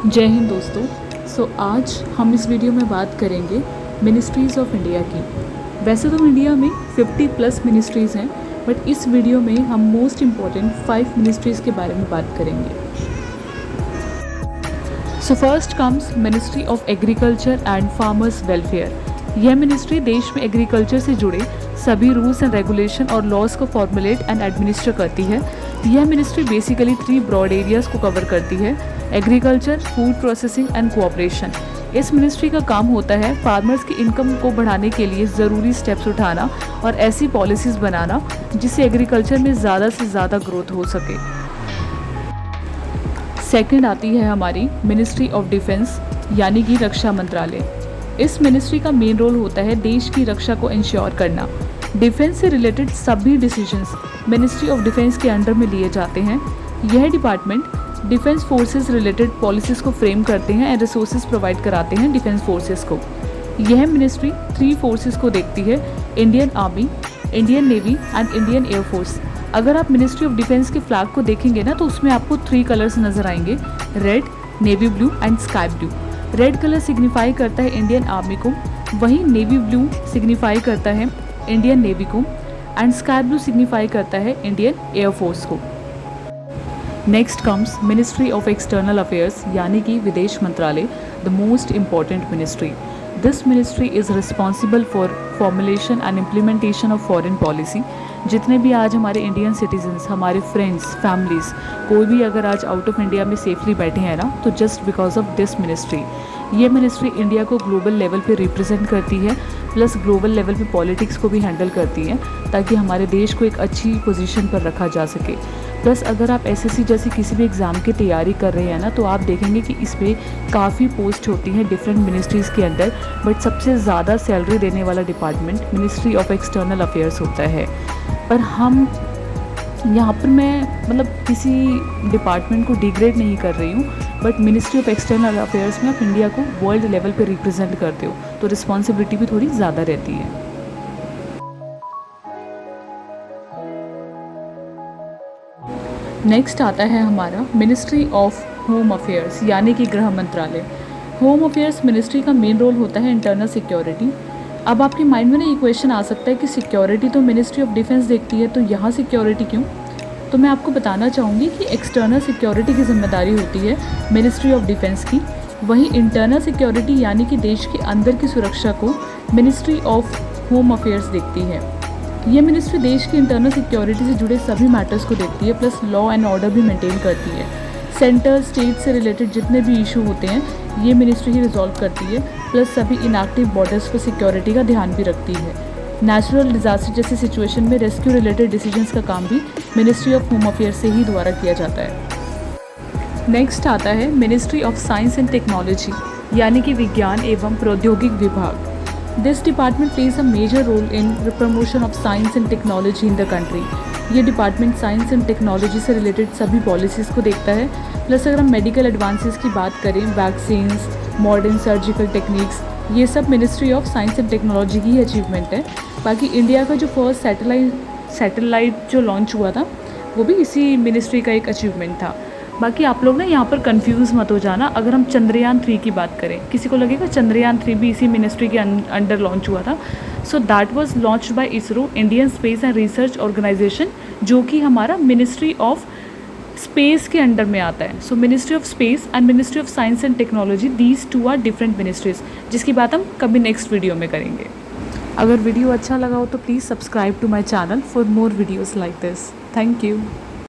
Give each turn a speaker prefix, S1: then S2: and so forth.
S1: जय हिंद दोस्तों। आज हम इस वीडियो में बात करेंगे मिनिस्ट्रीज़ ऑफ इंडिया की। वैसे तो इंडिया में 50 प्लस मिनिस्ट्रीज़ हैं, बट इस वीडियो में हम मोस्ट इम्पॉर्टेंट 5 मिनिस्ट्रीज़ के बारे में बात करेंगे। First comes ministry of agriculture and farmers welfare. यह मिनिस्ट्री देश में एग्रीकल्चर से जुड़े सभी रूल्स एंड रेगुलेशन और लॉज को फॉर्मुलेट एंड एडमिनिस्टर करती है। यह मिनिस्ट्री बेसिकली 3 ब्रॉड एरियाज़ को कवर करती है: agriculture, food processing and cooperation. इस मिनिस्ट्री का काम होता है फार्मर्स की इनकम को बढ़ाने के लिए ज़रूरी स्टेप्स उठाना और ऐसी पॉलिसीज़ बनाना जिससे एग्रीकल्चर में ज़्यादा से ज़्यादा ग्रोथ हो सके। सेकंड आती है हमारी मिनिस्ट्री ऑफ डिफेंस यानी कि रक्षा मंत्रालय। इस मिनिस्ट्री का मेन रोल होता है देश की रक्षा को इंश्योर करना। डिफेंस से रिलेटेड सभी डिसीजंस मिनिस्ट्री ऑफ डिफेंस के अंडर में लिए जाते हैं। यह department defence forces related policies को फ्रेम करते हैं एंड रिसोर्सेज प्रोवाइड कराते हैं डिफेंस फोर्सेस को। यह मिनिस्ट्री 3 फोर्सेस को देखती है: Indian army, Indian navy and Indian air force. अगर आप मिनिस्ट्री ऑफ डिफेंस के फ्लैग को देखेंगे ना, तो उसमें आपको 3 कलर्स नज़र आएंगे: red, navy blue and sky blue. Red colour signify करता है इंडियन आर्मी को, वहीं नेवी ब्लू सिग्निफाई करता है इंडियन नेवी को एंड स्काई ब्लू सिग्निफाई करता है इंडियन एयरफोर्स को। Next comes ministry of external affairs यानी कि विदेश मंत्रालय, the most important ministry. This ministry is responsible for formulation and implementation of foreign policy. जितने भी आज हमारे इंडियन सिटीजन्स, हमारे फ्रेंड्स, फैमिलीज़, कोई भी अगर आज आउट ऑफ इंडिया में सेफली बैठे हैं ना, तो just because of this ministry. ये मिनिस्ट्री इंडिया को ग्लोबल लेवल पे रिप्रेजेंट करती है, प्लस ग्लोबल लेवल पे पॉलिटिक्स को भी हैंडल करती है ताकि हमारे देश को एक अच्छी पोजीशन पर रखा जा सके। प्लस अगर आप एसएससी जैसी किसी भी एग्ज़ाम की तैयारी कर रहे हैं ना, तो आप देखेंगे कि इस पर काफ़ी पोस्ट होती हैं डिफरेंट मिनिस्ट्रीज़ के अंदर, बट सबसे ज़्यादा सैलरी देने वाला department ministry of external affairs होता है। पर हम यहाँ पर मैं किसी डिपार्टमेंट को डिग्रेड नहीं कर रही हूँ, but ministry of external affairs में आप इंडिया को वर्ल्ड लेवल पे रिप्रेजेंट करते हो, तो रिस्पॉन्सिबिलिटी भी थोड़ी ज़्यादा रहती है। नेक्स्ट आता है हमारा मिनिस्ट्री ऑफ होम अफेयर्स यानी कि गृह मंत्रालय। होम अफेयर्स मिनिस्ट्री का मेन रोल होता है इंटरनल सिक्योरिटी। अब आपके माइंड में ना ये क्वेश्चन आ सकता है कि सिक्योरिटी तो मिनिस्ट्री ऑफ डिफेंस देखती है, तो यहाँ सिक्योरिटी क्यों? तो मैं आपको बताना चाहूँगी कि एक्सटर्नल सिक्योरिटी की जिम्मेदारी होती है मिनिस्ट्री ऑफ डिफेंस की, वहीं इंटरनल सिक्योरिटी यानी कि देश के अंदर की सुरक्षा को मिनिस्ट्री ऑफ होम अफेयर्स देखती है। ये मिनिस्ट्री देश की इंटरनल सिक्योरिटी से जुड़े सभी मैटर्स को देखती है, प्लस लॉ एंड ऑर्डर भी मेंटेन करती है। सेंटर स्टेट से रिलेटेड जितने भी इशू होते हैं ये मिनिस्ट्री ही रिजॉल्व करती है, प्लस सभी इनएक्टिव बॉर्डर्स पर सिक्योरिटी का ध्यान भी रखती है। नेचुरल डिजास्टर जैसी सिचुएशन में रेस्क्यू रिलेटेड डिसीजंस का काम भी मिनिस्ट्री ऑफ होम अफेयर्स से ही द्वारा किया जाता है। नेक्स्ट आता है ministry of science and technology यानी कि विज्ञान एवं प्रौद्योगिक विभाग। This department plays a major role in promotion of science and technology in the country. ये डिपार्टमेंट साइंस एंड टेक्नोलॉजी से रिलेटेड सभी पॉलिसीज़ को देखता है, प्लस अगर हम मेडिकल एडवांसेस की बात करें, वैक्सीन्स, मॉडर्न सर्जिकल टेक्निक्स, ये सब ministry of science and technology की अचीवमेंट है। बाकी इंडिया का जो फर्स्ट सैटेलाइट जो लॉन्च हुआ था वो भी इसी मिनिस्ट्री का एक अचीवमेंट था। बाकी आप लोग ना यहाँ पर कंफ्यूज मत हो जाना। अगर हम चंद्रयान 3 की बात करें, किसी को लगेगा चंद्रयान 3 भी इसी मिनिस्ट्री के अंडर लॉन्च हुआ था। So that was launched by ISRO, Indian space and research organisation, जो कि हमारा मिनिस्ट्री ऑफ स्पेस के अंडर में आता है। So ministry of space and ministry of science and technology, these 2 are different ministries, जिसकी बात हम कभी नेक्स्ट वीडियो में करेंगे। अगर वीडियो अच्छा लगा हो तो please subscribe to my channel for more videos like this. Thank you.